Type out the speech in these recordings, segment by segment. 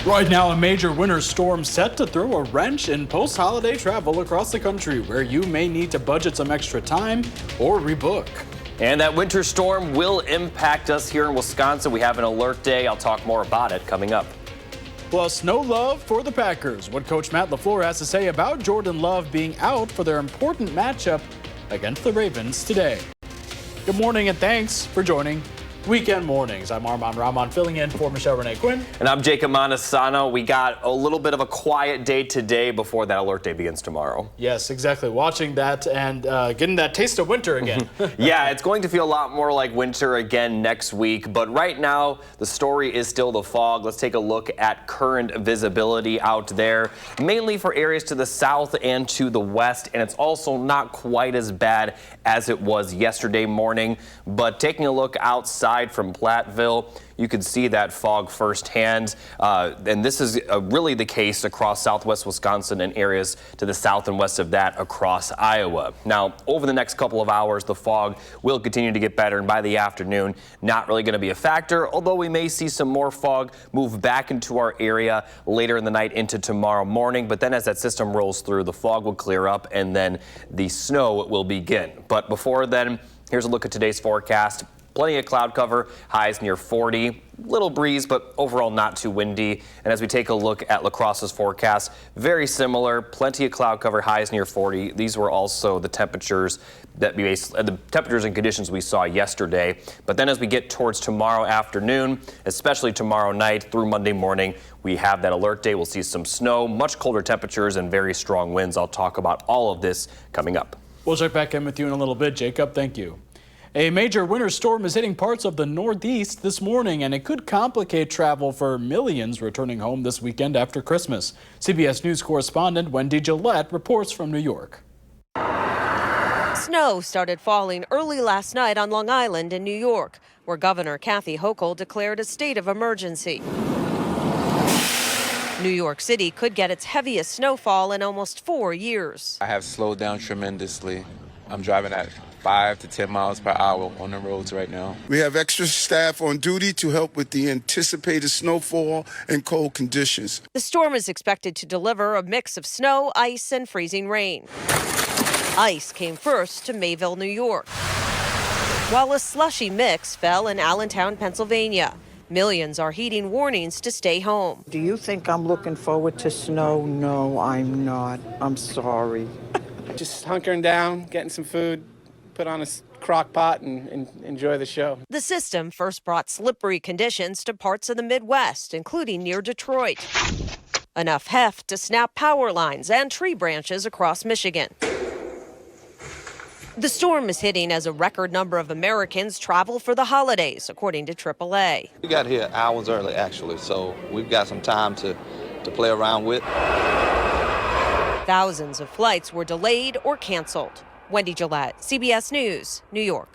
Right now, a major winter storm set to throw a wrench in post-holiday travel across the country, where you may need to budget some extra time or rebook. And that winter storm will impact us here in Wisconsin. We have an alert day. I'll talk more about it coming up. Plus, no love for the Packers. What Coach Matt LaFleur has to say about Jordan Love being out for their important matchup against the Ravens today. Good morning and thanks for joining Weekend Mornings. I'm Armand Rahman, filling in for Michelle Renee Quinn. And I'm Jacob Montesano. We got a little bit of a quiet day today before that alert day begins tomorrow. Yes, exactly. Watching that and getting that taste of winter again. Yeah, it's going to feel a lot more like winter again next week. But right now, the story is still the fog. Let's take a look at current visibility out there, mainly for areas to the south and to the west. And it's also not quite as bad as it was yesterday morning. But taking a look outside from Platteville, you can see that fog firsthand. And this is really the case across southwest Wisconsin and areas to the south and west of that across Iowa. Now, over the next couple of hours, the fog will continue to get better. And by the afternoon, not really going to be a factor, although we may see some more fog move back into our area later in the night into tomorrow morning. But then as that system rolls through, the fog will clear up and then the snow will begin. But before then, here's a look at today's forecast. Plenty of cloud cover, highs near 40. Little breeze, but overall not too windy. And as we take a look at La Crosse's forecast, very similar. Plenty of cloud cover, highs near 40. These were also the temperatures the temperatures and conditions we saw yesterday. But then as we get towards tomorrow afternoon, especially tomorrow night through Monday morning, we have that alert day. We'll see some snow, much colder temperatures, and very strong winds. I'll talk about all of this coming up. We'll check back in with you in a little bit, Jacob. Thank you. A major winter storm is hitting parts of the Northeast this morning, and it could complicate travel for millions returning home this weekend after Christmas. CBS News correspondent Wendy Gillette reports from New York. Snow started falling early last night on Long Island in New York, where Governor Kathy Hochul declared a state of emergency. New York City could get its heaviest snowfall in almost 4 years. I have slowed down tremendously. I'm driving at 5 to 10 miles per hour on the roads right now. We have extra staff on duty to help with the anticipated snowfall and cold conditions. The storm is expected to deliver a mix of snow, ice, and freezing rain. Ice came first to Mayville, New York, while a slushy mix fell in Allentown, Pennsylvania. Millions are heeding warnings to stay home. Do you think I'm looking forward to snow? No, I'm not. I'm sorry. Just hunkering down, getting some food, put on a crock pot and enjoy the show. The system first brought slippery conditions to parts of the Midwest, including near Detroit. Enough heft to snap power lines and tree branches across Michigan. The storm is hitting as a record number of Americans travel for the holidays, according to AAA. We got here hours early, actually, so we've got some time to play around with. Thousands of flights were delayed or canceled. Wendy Gillette, CBS News, New York.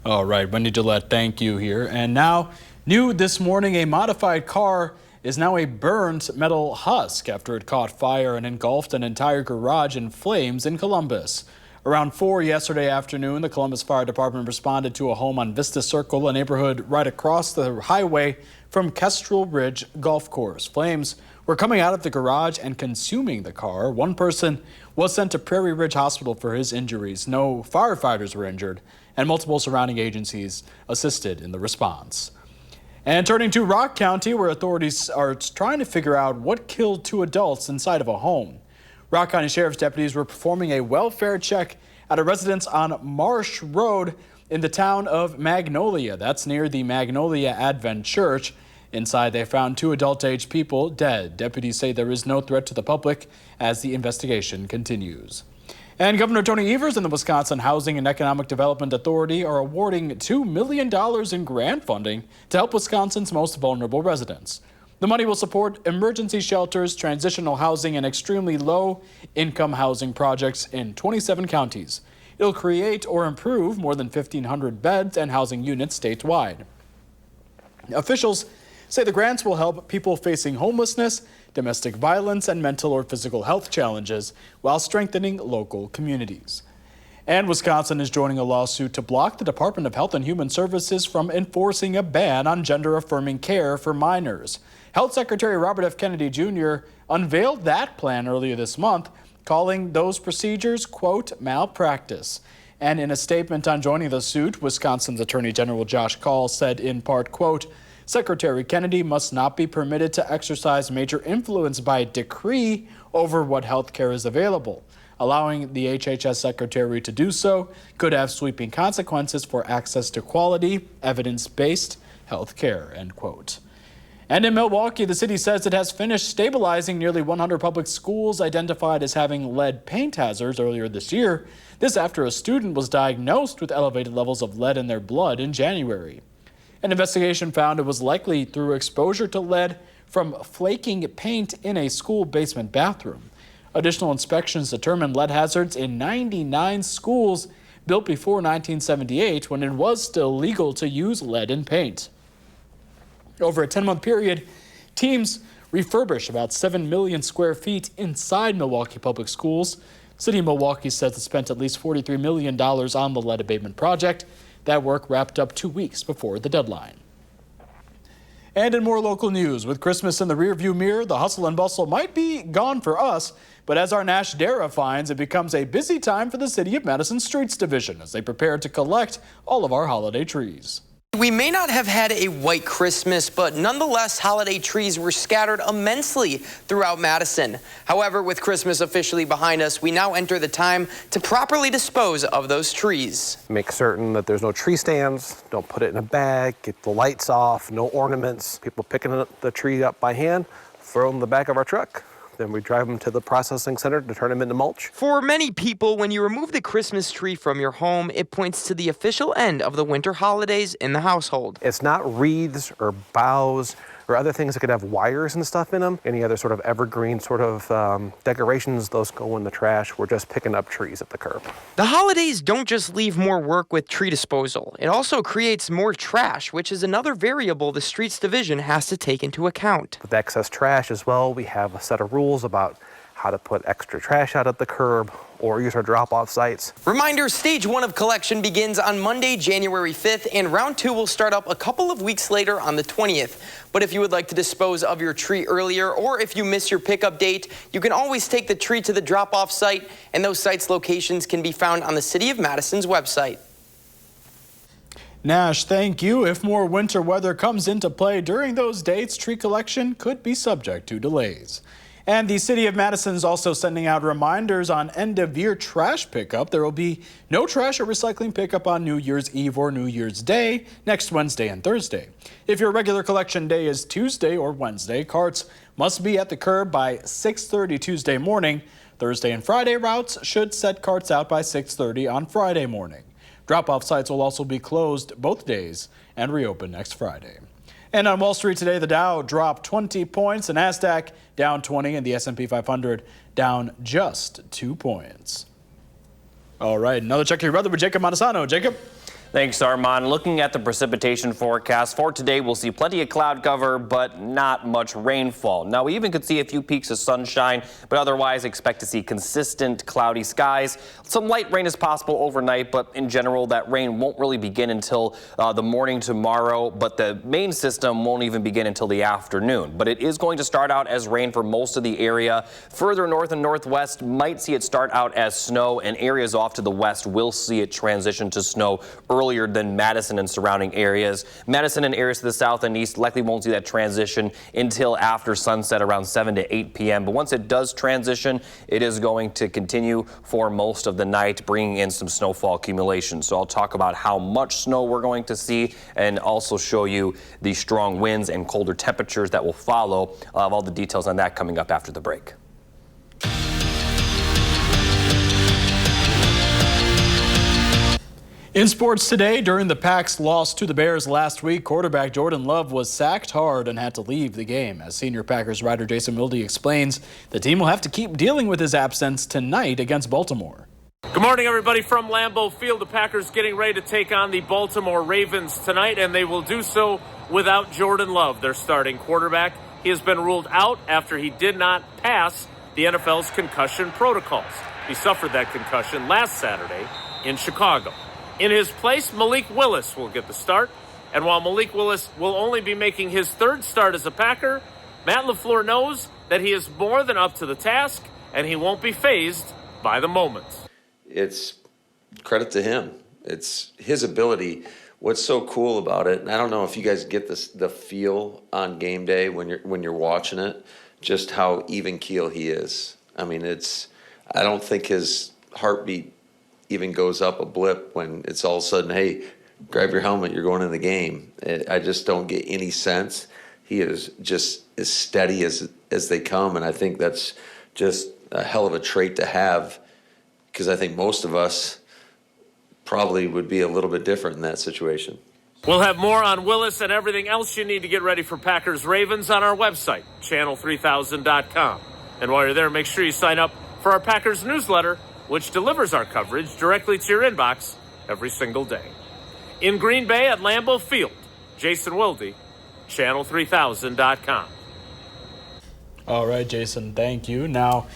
All right, Wendy Gillette, thank you here. And now, new this morning, a modified car is now a burned metal husk after it caught fire and engulfed an entire garage in flames in Columbus. Around 4 yesterday afternoon, the Columbus Fire Department responded to a home on Vista Circle, a neighborhood right across the highway from Kestrel Ridge Golf Course. Flames were coming out of the garage and consuming the car. One person was sent to Prairie Ridge Hospital for his injuries. No firefighters were injured, and multiple surrounding agencies assisted in the response. And turning to Rock County, where authorities are trying to figure out what killed 2 adults inside of a home. Rock County Sheriff's deputies were performing a welfare check at a residence on Marsh Road in the town of Magnolia. That's near the Magnolia Advent Church. Inside, they found 2 adult-aged people dead. Deputies say there is no threat to the public as the investigation continues. And Governor Tony Evers and the Wisconsin Housing and Economic Development Authority are awarding $2 million in grant funding to help Wisconsin's most vulnerable residents. The money will support emergency shelters, transitional housing, and extremely low-income housing projects in 27 counties. It'll create or improve more than 1,500 beds and housing units statewide. Officials say the grants will help people facing homelessness, domestic violence, and mental or physical health challenges while strengthening local communities. And Wisconsin is joining a lawsuit to block the Department of Health and Human Services from enforcing a ban on gender-affirming care for minors. Health Secretary Robert F. Kennedy Jr. unveiled that plan earlier this month, calling those procedures, quote, malpractice. And in a statement on joining the suit, Wisconsin's Attorney General Josh Kaul said in part, quote, Secretary Kennedy must not be permitted to exercise major influence by decree over what health care is available. Allowing the HHS Secretary to do so could have sweeping consequences for access to quality, evidence-based health care, end quote. And in Milwaukee, the city says it has finished stabilizing nearly 100 public schools identified as having lead paint hazards earlier this year. This after a student was diagnosed with elevated levels of lead in their blood in January. An investigation found it was likely through exposure to lead from flaking paint in a school basement bathroom. Additional inspections determined lead hazards in 99 schools built before 1978, when it was still legal to use lead in paint. Over a 10-month period, teams refurbished about 7 million square feet inside Milwaukee public schools. City of Milwaukee says it spent at least $43 million on the lead abatement project. That work wrapped up 2 weeks before the deadline. And in more local news, with Christmas in the rearview mirror, the hustle and bustle might be gone for us, but as our Nash Dara finds, it becomes a busy time for the City of Madison Streets Division as they prepare to collect all of our holiday trees. We may not have had a white Christmas, but nonetheless, holiday trees were scattered immensely throughout Madison. However, with Christmas officially behind us, we now enter the time to properly dispose of those trees. Make certain that there's no tree stands, don't put it in a bag, get the lights off, no ornaments. People picking the tree up by hand, throw them in the back of our truck. Then we drive them to the processing center to turn them into mulch. For many people, when you remove the Christmas tree from your home, it points to the official end of the winter holidays in the household. It's not wreaths or boughs or other things that could have wires and stuff in them. Any other sort of evergreen sort of decorations, those go in the trash. We're just picking up trees at the curb. The holidays don't just leave more work with tree disposal. It also creates more trash, which is another variable the Streets Division has to take into account. With excess trash as well, we have a set of rules about how to put extra trash out at the curb or use our drop-off sites. Reminder, stage 1 of collection begins on Monday, January 5th, and round 2 will start up a couple of weeks later on the 20th. But if you would like to dispose of your tree earlier, or if you miss your pickup date, you can always take the tree to the drop-off site, and those sites' locations can be found on the City of Madison's website. Nash, thank you. If more winter weather comes into play during those dates, tree collection could be subject to delays. And the City of Madison is also sending out reminders on end-of-year trash pickup. There will be no trash or recycling pickup on New Year's Eve or New Year's Day next Wednesday and Thursday. If your regular collection day is Tuesday or Wednesday, carts must be at the curb by 6:30 Tuesday morning. Thursday and Friday routes should set carts out by 6:30 on Friday morning. Drop-off sites will also be closed both days and reopen next Friday. And on Wall Street today, the Dow dropped 20 points, the Nasdaq down 20, and the S&P 500 down just 2 points. All right, another check of your weather with Jacob Montesano. Jacob? Thanks, Armand. Looking at the precipitation forecast for today, we'll see plenty of cloud cover, but not much rainfall. Now, we even could see a few peaks of sunshine, but otherwise expect to see consistent cloudy skies. Some light rain is possible overnight, but in general, that rain won't really begin until the morning tomorrow, but the main system won't even begin until the afternoon. But it is going to start out as rain for most of the area. Further north and northwest might see it start out as snow, and areas off to the west will see it transition to snow earlier than Madison and surrounding areas. Madison and areas to the south and east likely won't see that transition until after sunset around 7 to 8 p.m. But once it does transition, it is going to continue for most of the night, bringing in some snowfall accumulation. So I'll talk about how much snow we're going to see and also show you the strong winds and colder temperatures that will follow. I'll have all the details on that coming up after the break. In sports today, during the Pack's loss to the Bears last week, quarterback Jordan Love was sacked hard and had to leave the game. As senior Packers writer Jason Wilde explains, the team will have to keep dealing with his absence tonight against Baltimore. Good morning, everybody, from Lambeau Field. The Packers getting ready to take on the Baltimore Ravens tonight, and they will do so without Jordan Love, their starting quarterback. He has been ruled out after he did not pass the NFL's concussion protocols. He suffered that concussion last Saturday in Chicago. In his place, Malik Willis will get the start. And while Malik Willis will only be making his third start as a Packer, Matt LaFleur knows that he is more than up to the task, and he won't be fazed by the moment. It's credit to him. It's his ability. What's so cool about it, and I don't know if you guys get the feel on game day when you're watching it, just how even keel he is. I mean, I don't think his heartbeat even goes up a blip when it's all of a sudden, hey, grab your helmet, you're going in the game. I just don't get any sense. He is just as steady as they come, and I think that's just a hell of a trait to have, because I think most of us probably would be a little bit different in that situation. We'll have more on Willis and everything else you need to get ready for Packers-Ravens on our website, channel3000.com. And while you're there, make sure you sign up for our Packers newsletter, which delivers our coverage directly to your inbox every single day. In Green Bay at Lambeau Field, Jason Wilde, channel3000.com. All right, Jason, thank you. Now,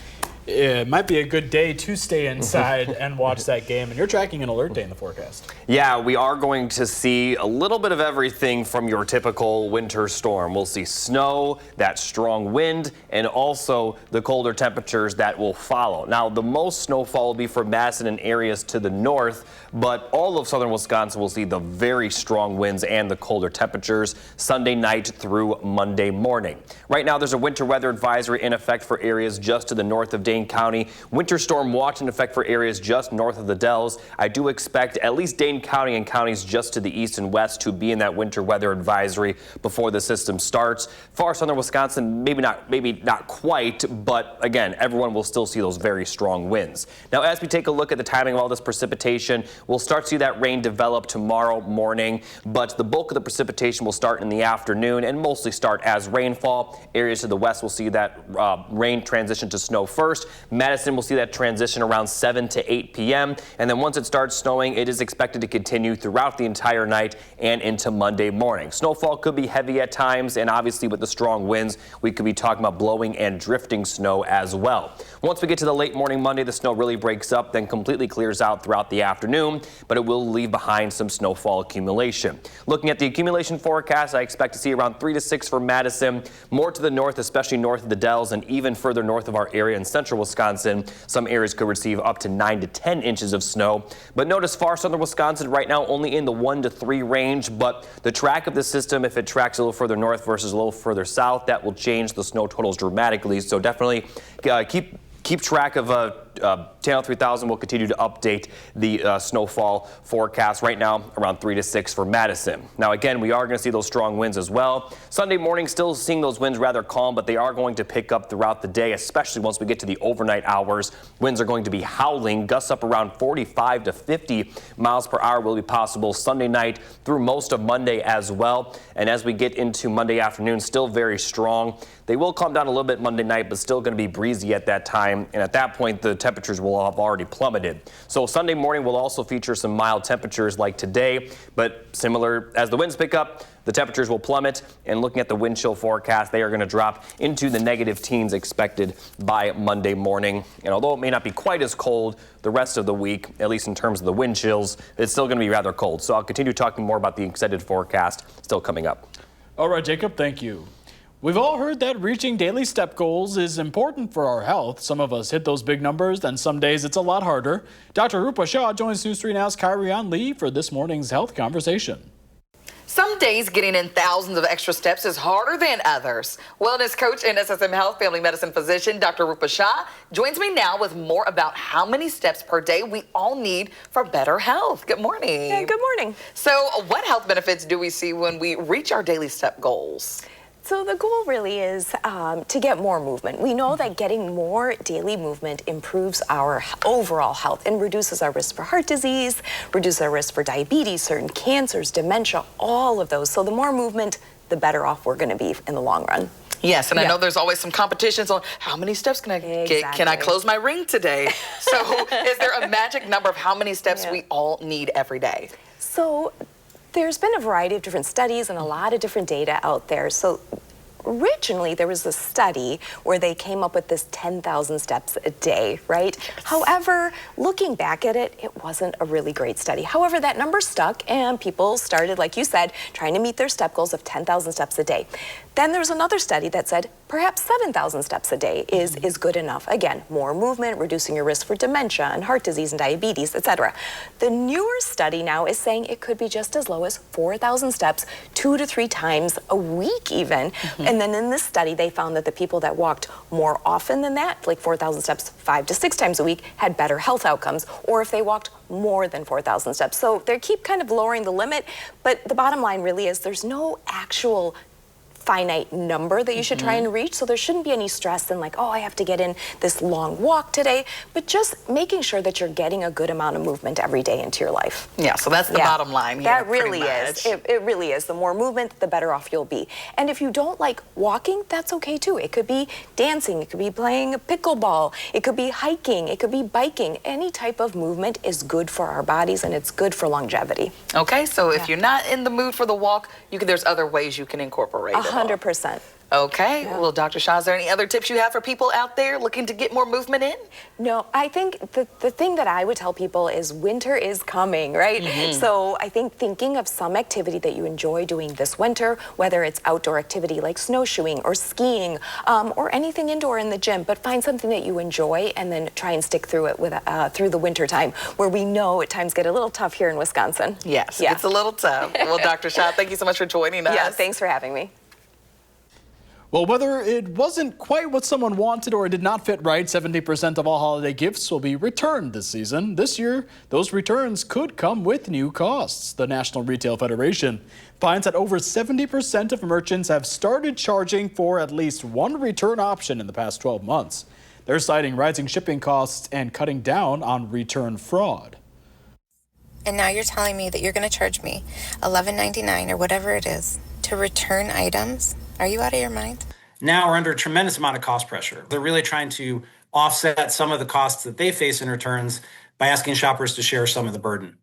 it might be a good day to stay inside and watch that game, and you're tracking an alert day in the forecast. Yeah, we are going to see a little bit of everything from your typical winter storm. We'll see snow, that strong wind, and also the colder temperatures that will follow. Now, the most snowfall will be for Madison and areas to the north, but all of southern Wisconsin will see the very strong winds and the colder temperatures Sunday night through Monday morning. Right now, there's a winter weather advisory in effect for areas just to the north of Dane County. Winter storm watch in effect for areas just north of the Dells. I do expect at least Dane County and counties just to the east and west to be in that winter weather advisory before the system starts. Far southern Wisconsin, maybe not quite, but again, everyone will still see those very strong winds. Now, as we take a look at the timing of all this precipitation, we'll start to see that rain develop tomorrow morning, but the bulk of the precipitation will start in the afternoon and mostly start as rainfall. Areas to the west will see that rain transition to snow first. Madison will see that transition around 7 to 8 p.m. And then once it starts snowing, it is expected to continue throughout the entire night and into Monday morning. Snowfall could be heavy at times, and obviously with the strong winds, we could be talking about blowing and drifting snow as well. Once we get to the late morning Monday, the snow really breaks up, then completely clears out throughout the afternoon, but it will leave behind some snowfall accumulation. Looking at the accumulation forecast, I expect to see around 3 to 6 for Madison, more to the north, especially north of the Dells, and even further north of our area in central Wisconsin. Some areas could receive up to 9 to 10 inches of snow. But notice far southern Wisconsin right now only in the 1 to 3 range. But the track of the system, if it tracks a little further north versus a little further south, that will change the snow totals dramatically. So definitely keep track of Channel 3000 will continue to update the snowfall forecast right now around 3 to 6 for Madison. Now, again, we are going to see those strong winds as well. Sunday morning, still seeing those winds rather calm, but they are going to pick up throughout the day, especially once we get to the overnight hours. Winds are going to be howling. Gusts up around 45 to 50 miles per hour will be possible Sunday night through most of Monday as well. And as we get into Monday afternoon, still very strong. They will calm down a little bit Monday night, but still going to be breezy at that time. And at that point, the temperatures will have already plummeted. So Sunday morning will also feature some mild temperatures like today, but similar as the winds pick up, the temperatures will plummet. And looking at the wind chill forecast, they are going to drop into the negative teens expected by Monday morning. And although it may not be quite as cold the rest of the week, at least in terms of the wind chills, it's still going to be rather cold. So I'll continue talking more about the extended forecast still coming up. All right, Jacob, thank you. We've all heard that reaching daily step goals is important for our health. Some of us hit those big numbers, and some days it's a lot harder. Dr. Rupa Shah joins News 3 Now's Kyrian Lee for this morning's health conversation. Some days getting in thousands of extra steps is harder than others. Wellness coach and SSM Health family medicine physician Dr. Rupa Shah joins me now with more about how many steps per day we all need for better health. Good morning. Yeah, good morning. So what health benefits do we see when we reach our daily step goals? So the goal really is to get more movement. We know that getting more daily movement improves our overall health and reduces our risk for heart disease, reduces our risk for diabetes, certain cancers, dementia, all of those. So the more movement, the better off we're going to be in the long run. Yes, and I know there's always some competitions on how many steps can I get? Can I close my ring today? So is there a magic number of how many steps we all need every day? So there's been a variety of different studies and a lot of different data out there. So originally there was a study where they came up with this 10,000 steps a day, right? However, looking back at it, it wasn't a really great study. However, that number stuck and people started, like you said, trying to meet their step goals of 10,000 steps a day. Then there was another study that said perhaps 7,000 steps a day is good enough. Again, more movement, reducing your risk for dementia and heart disease and diabetes, etc. The newer study now is saying it could be just as low as 4,000 steps 2 to 3 times a week even. And then in this study, they found that the people that walked more often than that, like 4,000 steps 5 to 6 times a week, had better health outcomes, or if they walked more than 4,000 steps. So they keep kind of lowering the limit, but the bottom line really is there's no actual finite number that you should try and reach, so there shouldn't be any stress in like, oh, I have to get in this long walk today, but just making sure that you're getting a good amount of movement every day into your life. Yeah, so that's the bottom line here. That really is. It really is. The more movement, the better off you'll be. And if you don't like walking, that's okay too. It could be dancing, it could be playing pickleball, it could be hiking, it could be biking. Any type of movement is good for our bodies and it's good for longevity. Okay, so if you're not in the mood for the walk, there's other ways you can incorporate it. 100%. Okay. Yeah. Well, Dr. Shah, is there any other tips you have for people out there looking to get more movement in? No, I think the thing that I would tell people is winter is coming, right? So I think thinking of some activity that you enjoy doing this winter, whether it's outdoor activity like snowshoeing or skiing or anything indoor in the gym, but find something that you enjoy and then try and stick through it with through the winter time, where we know at times get a little tough here in Wisconsin. Yes, it's a little tough. Well, Dr. Shah, thank you so much for joining us. Yeah, thanks for having me. Well, whether it wasn't quite what someone wanted or it did not fit right, 70% of all holiday gifts will be returned this season. This year, those returns could come with new costs. The National Retail Federation finds that over 70% of merchants have started charging for at least one return option in the past 12 months. They're citing rising shipping costs and cutting down on return fraud. And now you're telling me that you're going to charge me $11.99 or whatever it is to return items? Are you out of your mind? Now we're under a tremendous amount of cost pressure. They're really trying to offset some of the costs that they face in returns by asking shoppers to share some of the burden.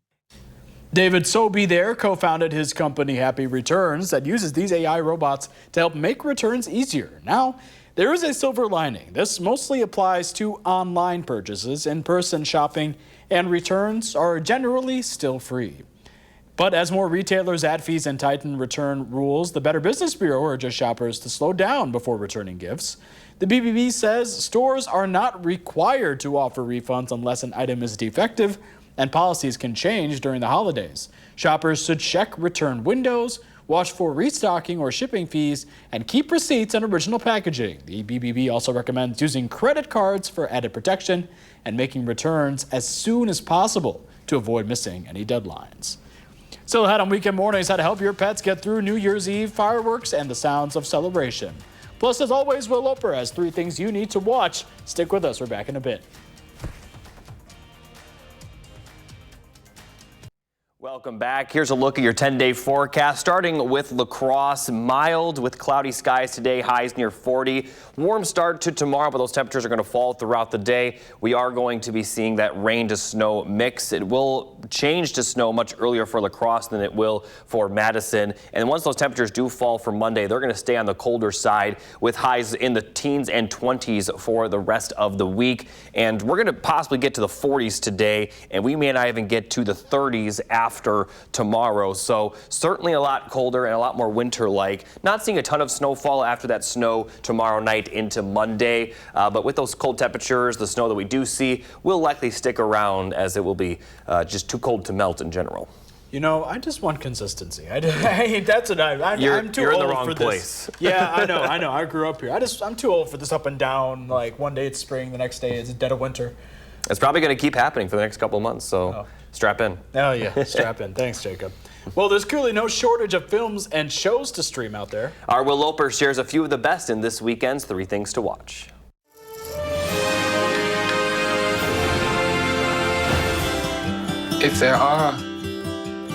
David Sobey there co-founded his company Happy Returns that uses these AI robots to help make returns easier. Now, there is a silver lining. This mostly applies to online purchases. In-person shopping and returns are generally still free. But as more retailers add fees and tighten return rules, the Better Business Bureau urges shoppers to slow down before returning gifts. The BBB says stores are not required to offer refunds unless an item is defective, and policies can change during the holidays. Shoppers should check return windows, watch for restocking or shipping fees, and keep receipts and original packaging. The BBB also recommends using credit cards for added protection and making returns as soon as possible to avoid missing any deadlines. Still ahead on Weekend Mornings, how to help your pets get through New Year's Eve fireworks and the sounds of celebration. Plus, as always, Will Loper has 3 things you need to watch. Stick with us. We're back in a bit. Welcome back. Here's a look at your 10-day forecast, starting with La Crosse. Mild with cloudy skies today, highs near 40. Warm start to tomorrow, but those temperatures are going to fall throughout the day. We are going to be seeing that rain to snow mix. It will change to snow much earlier for La Crosse than it will for Madison. And once those temperatures do fall for Monday, they're going to stay on the colder side with highs in the teens and 20s for the rest of the week. And we're going to possibly get to the 40s today, and we may not even get to the 30s after tomorrow. So certainly a lot colder and a lot more winter-like. Not seeing a ton of snowfall after that snow tomorrow night into Monday. But with those cold temperatures, the snow that we do see will likely stick around, as it will be just too cold to melt in general. You know, I just want consistency. That's what I'm too you're old in the wrong for place. This. Yeah, I know. I grew up here. I'm too old for this up and down. Like one day it's spring, the next day it's dead of winter. It's probably going to keep happening for the next couple of months, so strap in. Oh, yeah, strap in. Thanks, Jacob. Well, there's clearly no shortage of films and shows to stream out there. Our Will Loper shares a few of the best in this weekend's 3 Things to Watch. If there are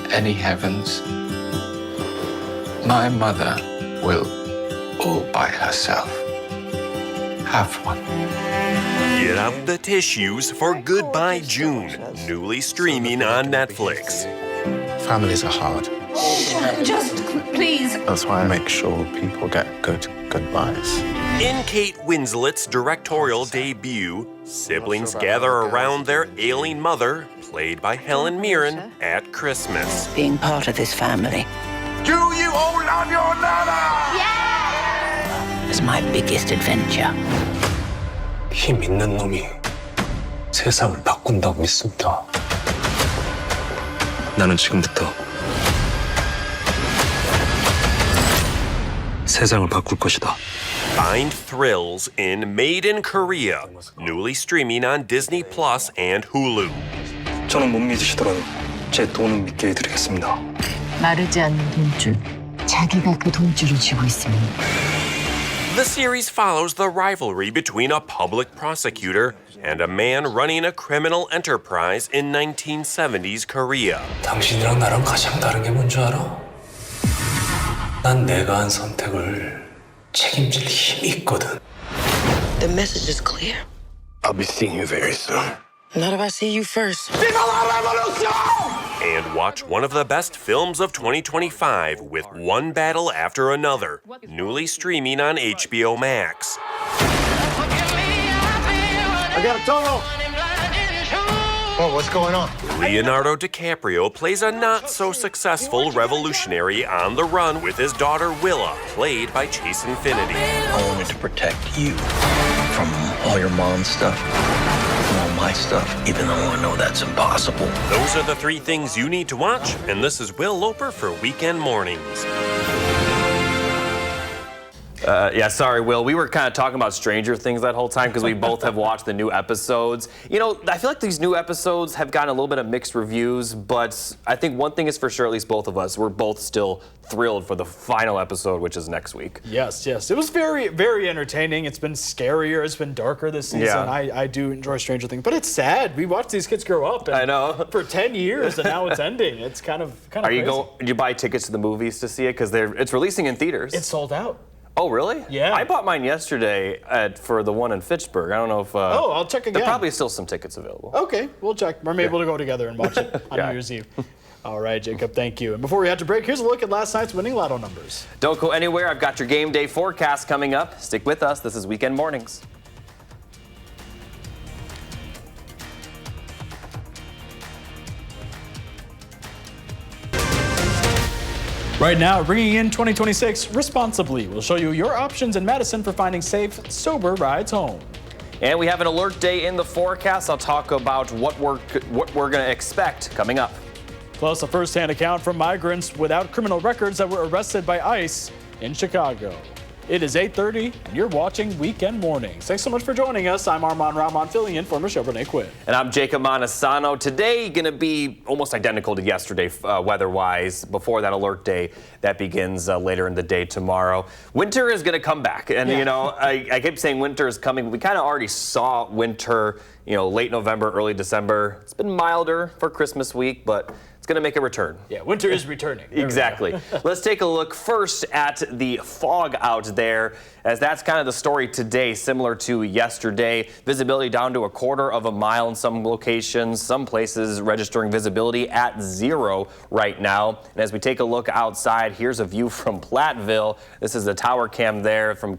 any heavens, my mother will, all by herself, have one. Get out the tissues for Goodbye June, newly streaming on Netflix. Families are hard. Just please. That's why I make sure people get good goodbyes. In Kate Winslet's directorial debut, siblings gather around their ailing mother, played by Helen Mirren, at Christmas. Being part of this family Do you all love your nana? is my biggest adventure. 힘 있는 놈이 세상을 바꾼다고 믿습니다. 나는 지금부터 세상을 바꿀 것이다. Find thrills in Made in Korea, newly streaming on Disney Plus and Hulu. 저는 못 믿으시더라도 제 돈은 믿게 해드리겠습니다. 마르지 않는 돈줄. 자기가 그 돈줄을 쥐고 있습니다. The series follows the rivalry between a public prosecutor and a man running a criminal enterprise in 1970s Korea. 당신이랑 나랑 가장 다른 게 뭔지 알아? 난 내가 한 선택을 책임질 힘이 있거든. The message is clear. I'll be seeing you very soon. Not if I see you first. And watch one of the best films of 2025 with one battle after another, newly streaming on HBO Max. I got a total. Oh, what's going on? Leonardo DiCaprio plays a not-so-successful revolutionary on the run with his daughter Willa, played by Chase Infinity. I wanted to protect you from all your mom's stuff, from all my stuff, even though I know that's impossible. Those are the three things you need to watch, and this is Will Loper for Weekend Mornings. Yeah, sorry, Will. We were kind of talking about Stranger Things that whole time because we both have watched the new episodes. You know, I feel like these new episodes have gotten a little bit of mixed reviews, but I think one thing is for sure, at least both of us, we're both still thrilled for the final episode, which is next week. Yes, yes. It was very, very entertaining. It's been scarier. It's been darker this season. Yeah. I do enjoy Stranger Things, but it's sad. We watched these kids grow up. And I know. For 10 years, and now it's ending. It's kind of crazy. Did you buy tickets to the movies to see it? Because it's releasing in theaters. It's sold out. Oh, really? Yeah. I bought mine yesterday for the one in Fitchburg. I don't know if... I'll check again. There probably is still some tickets available. Okay, we'll check. We're able to go together and watch it on New Year's Eve. All right, Jacob, thank you. And before we have to break, here's a look at last night's winning Lotto numbers. Don't go anywhere. I've got your game day forecast coming up. Stick with us. This is Weekend Mornings. Right now, bringing in 2026 responsibly. We'll show you your options in Madison for finding safe, sober rides home. And we have an alert day in the forecast. I'll talk about what we're going to expect coming up. Plus, a first-hand account from migrants without criminal records that were arrested by ICE in Chicago. It is 8:30, and you're watching Weekend Mornings. Thanks so much for joining us. I'm Armand Rahman, filling in for Michelle Renee Quinn. And I'm Jacob Montesano. Today, going to be almost identical to yesterday weather-wise, before that alert day that begins later in the day tomorrow. Winter is going to come back. And, you know, I keep saying winter is coming. We kind of already saw winter, you know, late November, early December. It's been milder for Christmas week, but it's going to make a return. Yeah, winter is returning. Exactly. Let's take a look first at the fog out there, as that's kind of the story today, similar to yesterday. Visibility down to 1/4 mile in some locations, some places registering visibility at 0 right now. And as we take a look outside, here's a view from Platteville. This is the tower cam there from the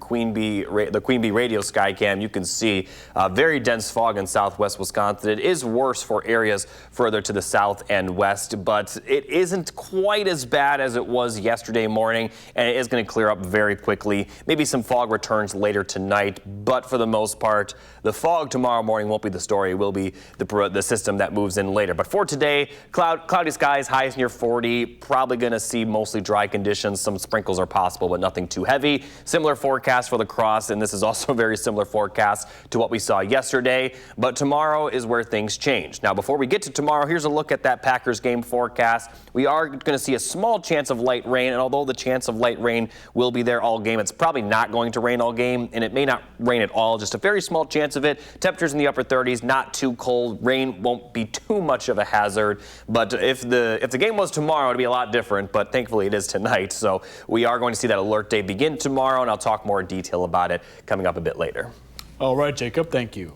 Queen Bee radio sky cam. You can see very dense fog in southwest Wisconsin. It is worse for areas further to the south and west, but it isn't quite as bad as it was yesterday morning, and it is going to clear up very quickly. Maybe some fog returns later tonight, but for the most part, the fog tomorrow morning won't be the story. It will be the system that moves in later. But for today, cloudy skies, highs near 40. Probably going to see mostly dry conditions. Some sprinkles are possible, but nothing too heavy. Similar forecast for the cross, and this is also a very similar forecast to what we saw yesterday. But tomorrow is where things change. Now, before we get to tomorrow, here's a look at that Packers game forecast. We are going to see a small chance of light rain, and although the chance of light rain will be there all game, it's probably not going to rain all game, and it may not rain at all, just a very small chance of it. Temperatures in the upper 30s, not too cold. Rain won't be too much of a hazard, but if the game was tomorrow, it'd be a lot different, but thankfully it is tonight, so we are going to see that alert day begin tomorrow, and I'll talk more in detail about it coming up a bit later. All right, Jacob, thank you.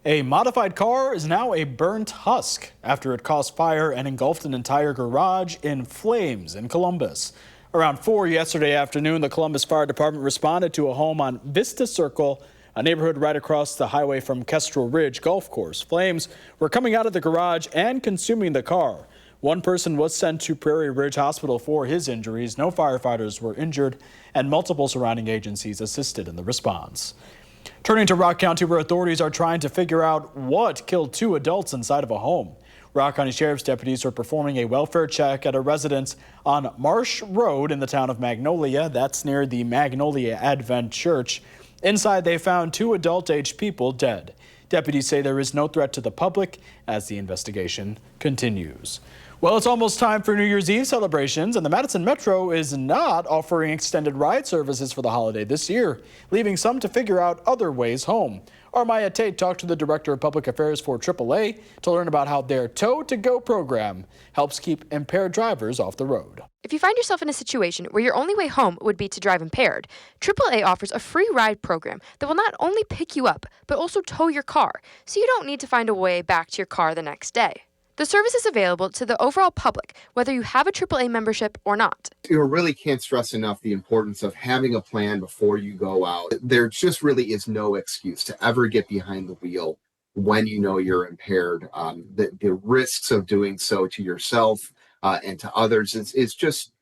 A modified car is now a burnt husk after it caused fire and engulfed an entire garage in flames in Columbus. Around 4 yesterday afternoon, the Columbus Fire Department responded to a home on Vista Circle, a neighborhood right across the highway from Kestrel Ridge Golf Course. Flames were coming out of the garage and consuming the car. One person was sent to Prairie Ridge Hospital for his injuries. No firefighters were injured, and multiple surrounding agencies assisted in the response. Turning to Rock County, where authorities are trying to figure out what killed 2 adults inside of a home. Rock County Sheriff's deputies are performing a welfare check at a residence on Marsh Road in the town of Magnolia. That's near the Magnolia Advent Church. Inside, they found 2 adult-aged people dead. Deputies say there is no threat to the public as the investigation continues. Well, it's almost time for New Year's Eve celebrations, and the Madison Metro is not offering extended ride services for the holiday this year, leaving some to figure out other ways home. Our Maya Tate talked to the Director of Public Affairs for AAA to learn about how their Tow-to-Go program helps keep impaired drivers off the road. If you find yourself in a situation where your only way home would be to drive impaired, AAA offers a free ride program that will not only pick you up, but also tow your car, so you don't need to find a way back to your car the next day. The service is available to the overall public, whether you have a AAA membership or not. You really can't stress enough the importance of having a plan before you go out. There just really is no excuse to ever get behind the wheel when you know you're impaired. The risks of doing so to yourself and to others is just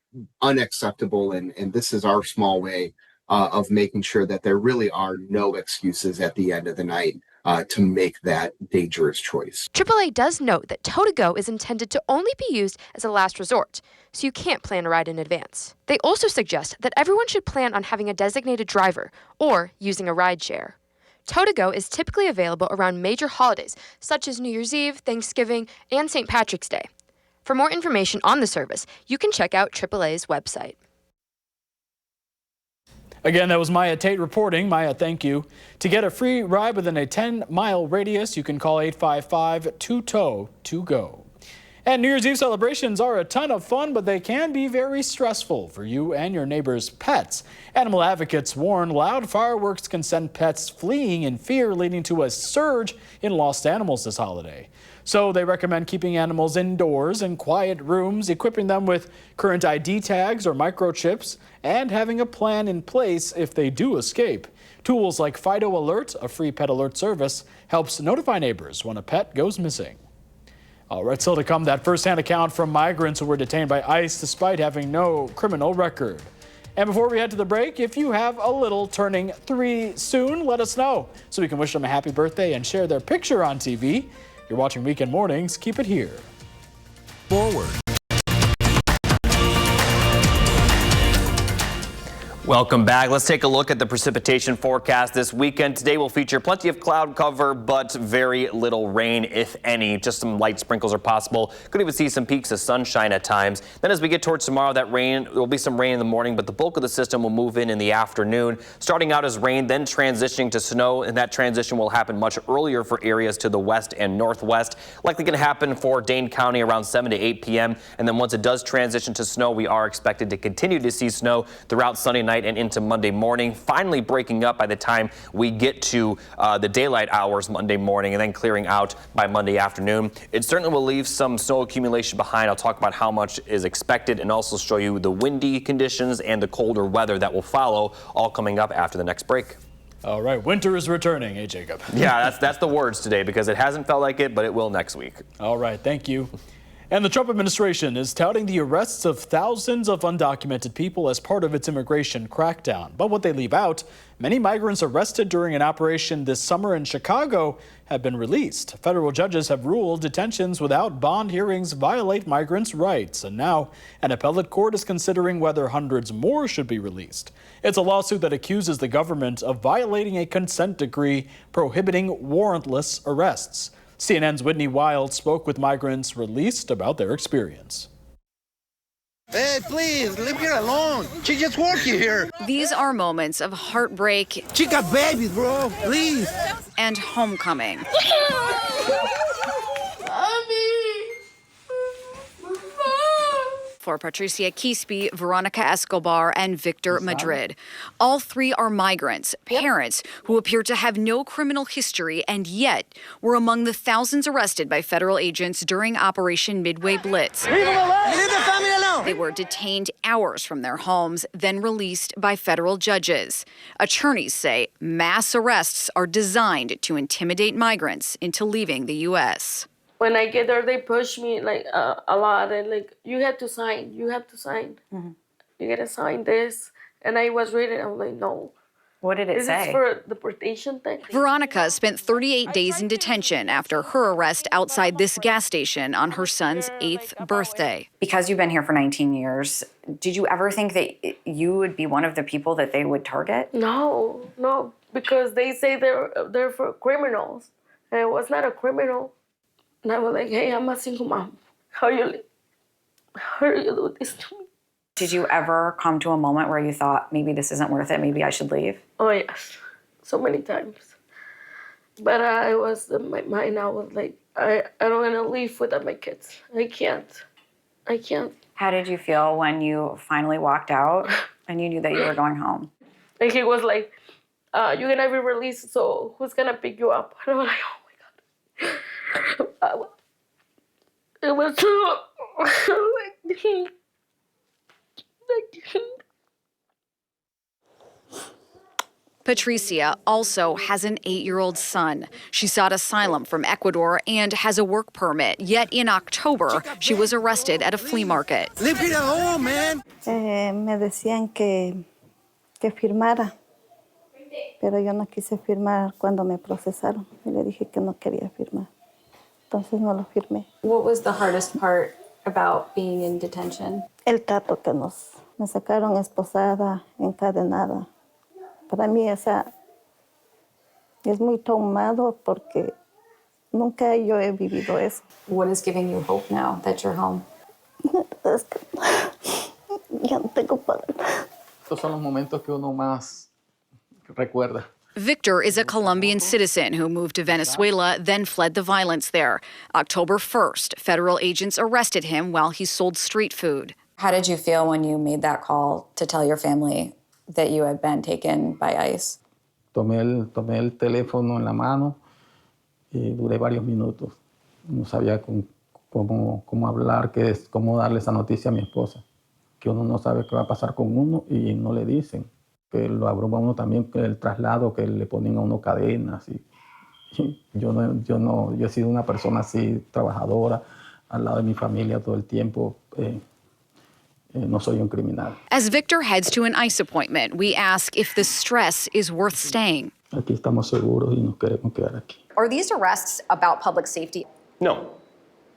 unacceptable. And this is our small way of making sure that there really are no excuses at the end of the night to make that dangerous choice. AAA does note that Tow-to-Go is intended to only be used as a last resort, so you can't plan a ride in advance. They also suggest that everyone should plan on having a designated driver or using a rideshare. Tow-to-Go is typically available around major holidays such as New Year's Eve, Thanksgiving, and St. Patrick's Day. For more information on the service, you can check out AAA's website. Again, that was Maya Tate reporting. Maya, thank you. To get a free ride within a 10-mile radius, you can call 855-2TOW-TO-GO. And New Year's Eve celebrations are a ton of fun, but they can be very stressful for you and your neighbor's pets. Animal advocates warn loud fireworks can send pets fleeing in fear, leading to a surge in lost animals this holiday. So they recommend keeping animals indoors in quiet rooms, equipping them with current ID tags or microchips, and having a plan in place if they do escape. Tools like Fido Alert, a free pet alert service, helps notify neighbors when a pet goes missing. All right, still to come, that first-hand account from migrants who were detained by ICE despite having no criminal record. And before we head to the break, if you have a little turning 3 soon, let us know so we can wish them a happy birthday and share their picture on TV. You're watching Weekend Mornings. Keep it here. Forward. Welcome back. Let's take a look at the precipitation forecast this weekend. Today will feature plenty of cloud cover, but very little rain, if any. Just some light sprinkles are possible. Could even see some peaks of sunshine at times. Then as we get towards tomorrow, there will be some rain in the morning, but the bulk of the system will move in the afternoon. Starting out as rain, then transitioning to snow, and that transition will happen much earlier for areas to the west and northwest. Likely going to happen for Dane County around 7 to 8 p.m. And then once it does transition to snow, we are expected to continue to see snow throughout Sunday night and into Monday morning, finally breaking up by the time we get to the daylight hours Monday morning and then clearing out by Monday afternoon. It certainly will leave some snow accumulation behind. I'll talk about how much is expected and also show you the windy conditions and the colder weather that will follow, all coming up after the next break. All right, winter is returning, eh, Jacob? Yeah, that's the words today because it hasn't felt like it, but it will next week. All right, thank you. And the Trump administration is touting the arrests of thousands of undocumented people as part of its immigration crackdown. But what they leave out, many migrants arrested during an operation this summer in Chicago have been released. Federal judges have ruled detentions without bond hearings violate migrants' rights. And now an appellate court is considering whether hundreds more should be released. It's a lawsuit that accuses the government of violating a consent decree prohibiting warrantless arrests. CNN's Whitney Wild spoke with migrants released about their experience. Hey, please, leave her alone. She just working here. These are moments of heartbreak. She got babies, bro. Please. And homecoming. For Patricia Quispe, Veronica Escobar, and Victor Madrid. All 3 are migrants, parents who appear to have no criminal history and yet were among the thousands arrested by federal agents during Operation Midway Blitz. Leave them alone. Leave the family alone. They were detained hours from their homes, then released by federal judges. Attorneys say mass arrests are designed to intimidate migrants into leaving the U.S. When I get there, they push me like a lot. And like, you have to sign. You gotta sign this. And I was reading. I'm like, no. What did it say? Is this for deportation thing? Veronica spent 38 days in detention after her arrest outside this gas station on her son's 8th birthday. Because you've been here for 19 years, did you ever think that you would be one of the people that they would target? No, because they say they're for criminals. And I was not a criminal. And I was like, hey, I'm a single mom. How do you do this to me? Did you ever come to a moment where you thought, maybe this isn't worth it, maybe I should leave? Oh, yes. So many times. But I was in my mind, I was like, I don't want to leave without my kids. I can't. How did you feel when you finally walked out and you knew that you were going home? And he was like, you're going to be released, so who's going to pick you up? And I was like, oh, my God. It was so... Patricia also has an 8-year-old son. She sought asylum from Ecuador and has a work permit. Yet in October, she was arrested at a flea market. Leave it at home, man. Me decían que firmara, pero yo no quise firmar cuando me procesaron. Y le dije que no quería firmar. Entonces no lo firmé. What was the hardest part about being in detention? El trato que me sacaron esposada, encadenada. Para mí esa es muy traumado porque nunca yo he vivido eso. What is giving you hope now that you're home? Es que ya no tengo para nada. Estos son los momentos que uno más recuerda. Victor is a Colombian citizen who moved to Venezuela, then fled the violence there. October 1st, federal agents arrested him while he sold street food. How did you feel when you made that call to tell your family that you had been taken by ICE? Tomé el teléfono en la mano y duré varios minutos. No sabía cómo hablar, cómo darle esa noticia a mi esposa. Que uno no sabe qué va a pasar con uno y no le dicen. Que lo abruma uno también el traslado, que le ponen a uno cadenas. Yo he sido una persona así, trabajadora, al lado de mi familia todo el tiempo. No soy un criminal. As Victor heads to an ICE appointment, we ask if the stress is worth staying. Aquí estamos seguros y nos queremos quedar aquí. Are these arrests about public safety? No,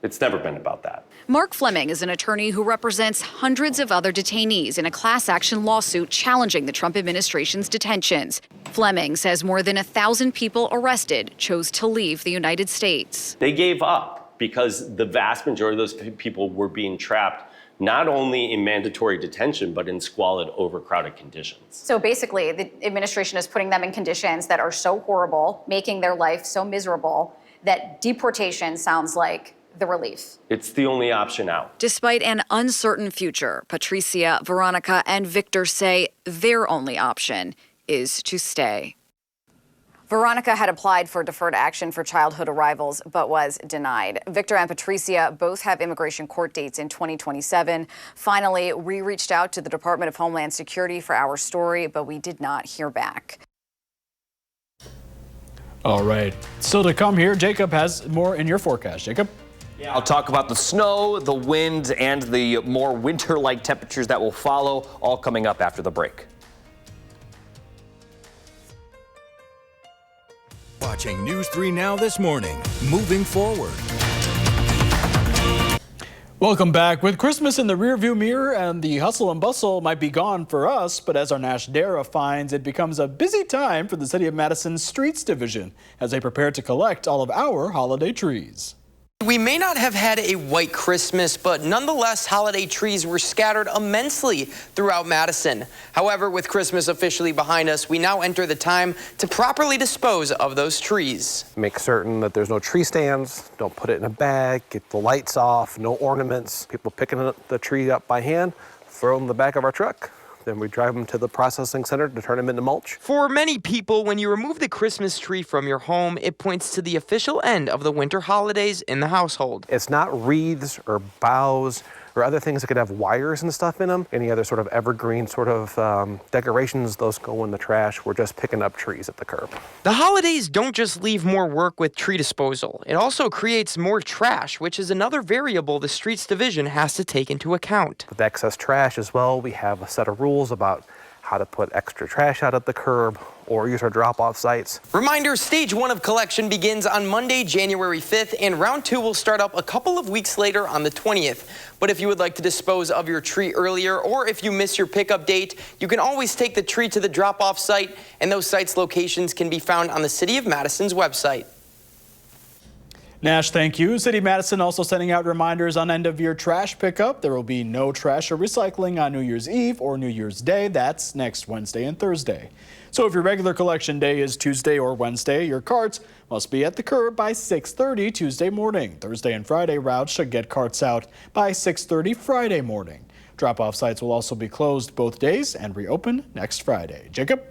it's never been about that. Mark Fleming is an attorney who represents hundreds of other detainees in a class action lawsuit challenging the Trump administration's detentions. Fleming says more than 1,000 people arrested chose to leave the United States. They gave up because the vast majority of those people were being trapped not only in mandatory detention, but in squalid, overcrowded conditions. So basically, the administration is putting them in conditions that are so horrible, making their life so miserable, that deportation sounds like the relief. It's the only option out. Despite an uncertain future, Patricia, Veronica, and Victor say their only option is to stay. Veronica had applied for deferred action for childhood arrivals, but was denied. Victor and Patricia both have immigration court dates in 2027. Finally, we reached out to the Department of Homeland Security for our story, but we did not hear back. All right. Still to come here, Jacob has more in your forecast. Jacob? Yeah, I'll talk about the snow, the wind, and the more winter-like temperatures that will follow, all coming up after the break. Watching News 3 Now this morning, moving forward. Welcome back. With Christmas in the rearview mirror and the hustle and bustle might be gone for us, but as our Nash Dara finds, it becomes a busy time for the City of Madison's Streets Division as they prepare to collect all of our holiday trees. We may not have had a white Christmas, but nonetheless, holiday trees were scattered immensely throughout Madison. However, with Christmas officially behind us, we now enter the time to properly dispose of those trees. Make certain that there's no tree stands, don't put it in a bag, get the lights off, no ornaments. People picking the tree up by hand, throw them in the back of our truck. Then we drive them to the processing center to turn them into mulch. For many people, when you remove the Christmas tree from your home, it points to the official end of the winter holidays in the household. It's not wreaths or boughs or other things that could have wires and stuff in them. Any other sort of evergreen sort of decorations, those go in the trash. We're just picking up trees at the curb. The holidays don't just leave more work with tree disposal. It also creates more trash, which is another variable the Streets Division has to take into account. With excess trash as well, we have a set of rules about how to put extra trash out at the curb or use our drop-off sites. Reminder, stage 1 of collection begins on Monday, January 5th, and round 2 will start up a couple of weeks later on the 20th. But if you would like to dispose of your tree earlier, or if you miss your pickup date, you can always take the tree to the drop-off site, and those sites' locations can be found on the City of Madison's website. Nash, thank you. City of Madison also sending out reminders on end-of-year trash pickup. There will be no trash or recycling on New Year's Eve or New Year's Day. That's next Wednesday and Thursday. So if your regular collection day is Tuesday or Wednesday, your carts must be at the curb by 6:30 Tuesday morning. Thursday and Friday routes should get carts out by 6:30 Friday morning. Drop-off sites will also be closed both days and reopen next Friday. Jacob?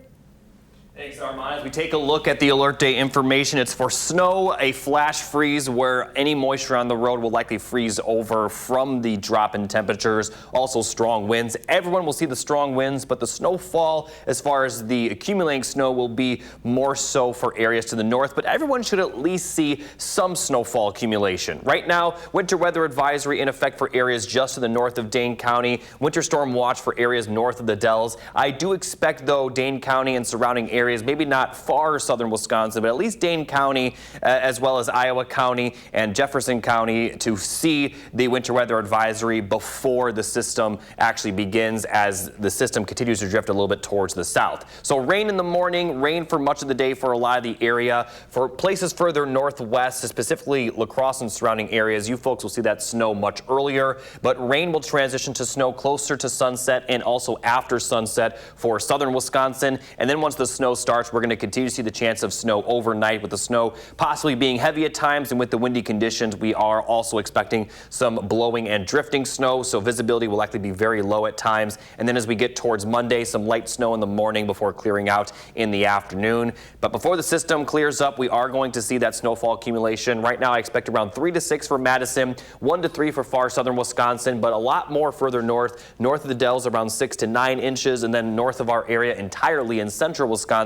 Thanks, Armand. As we take a look at the alert day information, it's for snow, a flash freeze where any moisture on the road will likely freeze over from the drop in temperatures. Also strong winds. Everyone will see the strong winds, but the snowfall as far as the accumulating snow will be more so for areas to the north, but everyone should at least see some snowfall accumulation. Right now, winter weather advisory in effect for areas just to the north of Dane County. Winter storm watch for areas north of the Dells. I do expect, though, Dane County and surrounding areas, maybe not far southern Wisconsin, but at least Dane County, as well as Iowa County and Jefferson County, to see the winter weather advisory before the system actually begins, as the system continues to drift a little bit towards the south. So rain in the morning, rain for much of the day for a lot of the area. For places further northwest, specifically La Crosse and surrounding areas, you folks will see that snow much earlier, but rain will transition to snow closer to sunset and also after sunset for southern Wisconsin. And then once the snow starts, we're going to continue to see the chance of snow overnight, with the snow possibly being heavy at times, and with the windy conditions, we are also expecting some blowing and drifting snow, so visibility will likely be very low at times. And then as we get towards Monday, some light snow in the morning before clearing out in the afternoon. But before the system clears up, we are going to see that snowfall accumulation. Right now, I expect around 3 to 6 for Madison, 1 to 3 for far southern Wisconsin, but a lot more further north of the Dells, around 6 to 9 inches, and then north of our area entirely in central Wisconsin,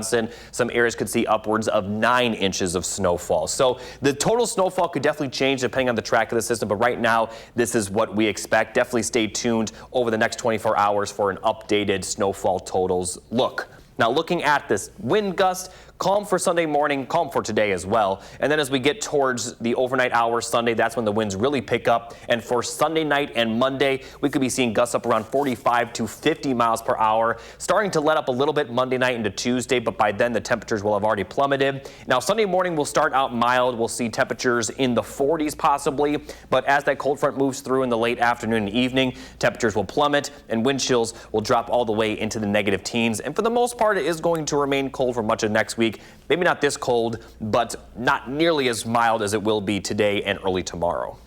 some areas could see upwards of 9 inches of snowfall. So the total snowfall could definitely change depending on the track of the system, but right now this is what we expect. Definitely stay tuned over the next 24 hours for an updated snowfall totals look. Now, looking at this wind gust, calm for Sunday morning, calm for today as well. And then as we get towards the overnight hours Sunday, that's when the winds really pick up. And for Sunday night and Monday, we could be seeing gusts up around 45 to 50 miles per hour, starting to let up a little bit Monday night into Tuesday, but by then the temperatures will have already plummeted. Now, Sunday morning will start out mild. We'll see temperatures in the 40s possibly, but as that cold front moves through in the late afternoon and evening, temperatures will plummet and wind chills will drop all the way into the negative teens. And for the most part, it is going to remain cold for much of next week. Maybe not this cold, but not nearly as mild as it will be today and early tomorrow.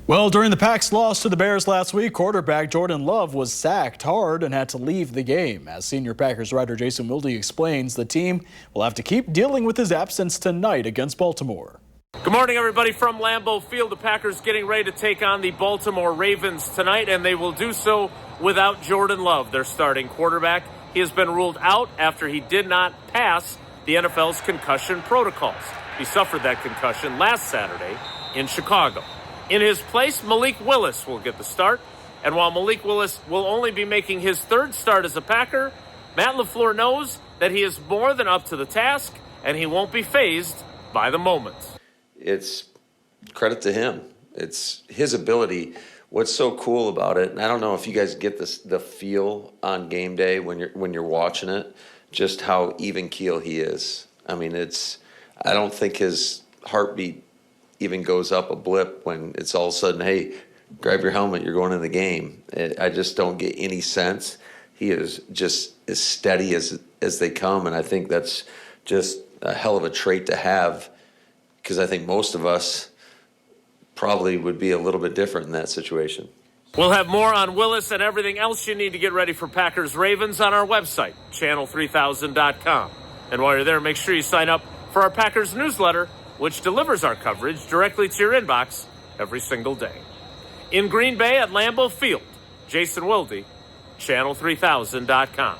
Well, during the Pack's loss to the Bears last week, quarterback Jordan Love was sacked hard and had to leave the game. As senior Packers writer Jason Wilde explains, the team will have to keep dealing with his absence tonight against Baltimore. Good morning, everybody, from Lambeau Field. The Packers getting ready to take on the Baltimore Ravens tonight, and they will do so without Jordan Love, their starting quarterback. He has been ruled out after he did not pass the NFL's concussion protocols. He suffered that concussion last Saturday in Chicago. In his place, Malik Willis will get the start, and while Malik Willis will only be making his third start as a Packer, Matt LaFleur knows that he is more than up to the task, and he won't be fazed by the moment. It's credit to him. It's his ability. What's so cool about it, and I don't know if you guys get this, the feel on game day when you're watching it, just how even keel he is. I mean, I don't think his heartbeat even goes up a blip when it's all of a sudden, hey, grab your helmet, you're going in the game. I just don't get any sense. He is just as steady as they come, and I think that's just a hell of a trait to have, because I think most of us probably would be a little bit different in that situation. We'll have more on Willis and everything else you need to get ready for Packers-Ravens on our website, channel3000.com. And while you're there, make sure you sign up for our Packers newsletter. which delivers our coverage directly to your inbox every single day. In Green Bay at Lambeau Field, Jason Wilde, Channel3000.com.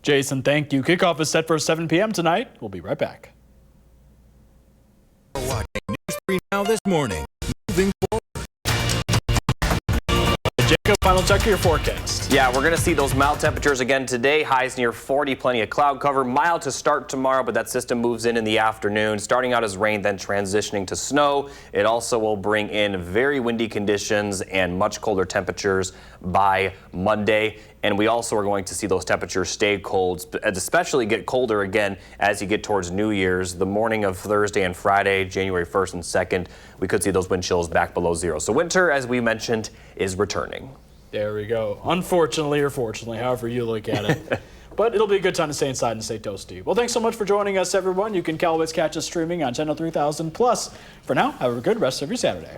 Jason, thank you. Kickoff is set for 7 p.m. tonight. We'll be right back. Watching News 3 Now this morning. Moving forward. Jacob, final check of your forecast. Yeah, we're going to see those mild temperatures again today. Highs near 40, plenty of cloud cover. Mild to start tomorrow, but that system moves in the afternoon, starting out as rain, then transitioning to snow. It also will bring in very windy conditions and much colder temperatures by Monday. And we also are going to see those temperatures stay cold, especially get colder again as you get towards New Year's. The morning of Thursday and Friday, January 1st and 2nd, we could see those wind chills back below zero. So winter, as we mentioned, is returning. There we go. Unfortunately or fortunately, however you look at it. But it'll be a good time to stay inside and stay toasty. Well, thanks so much for joining us, everyone. You can always catch us streaming on Channel 3000 Plus. For now, have a good rest of your Saturday.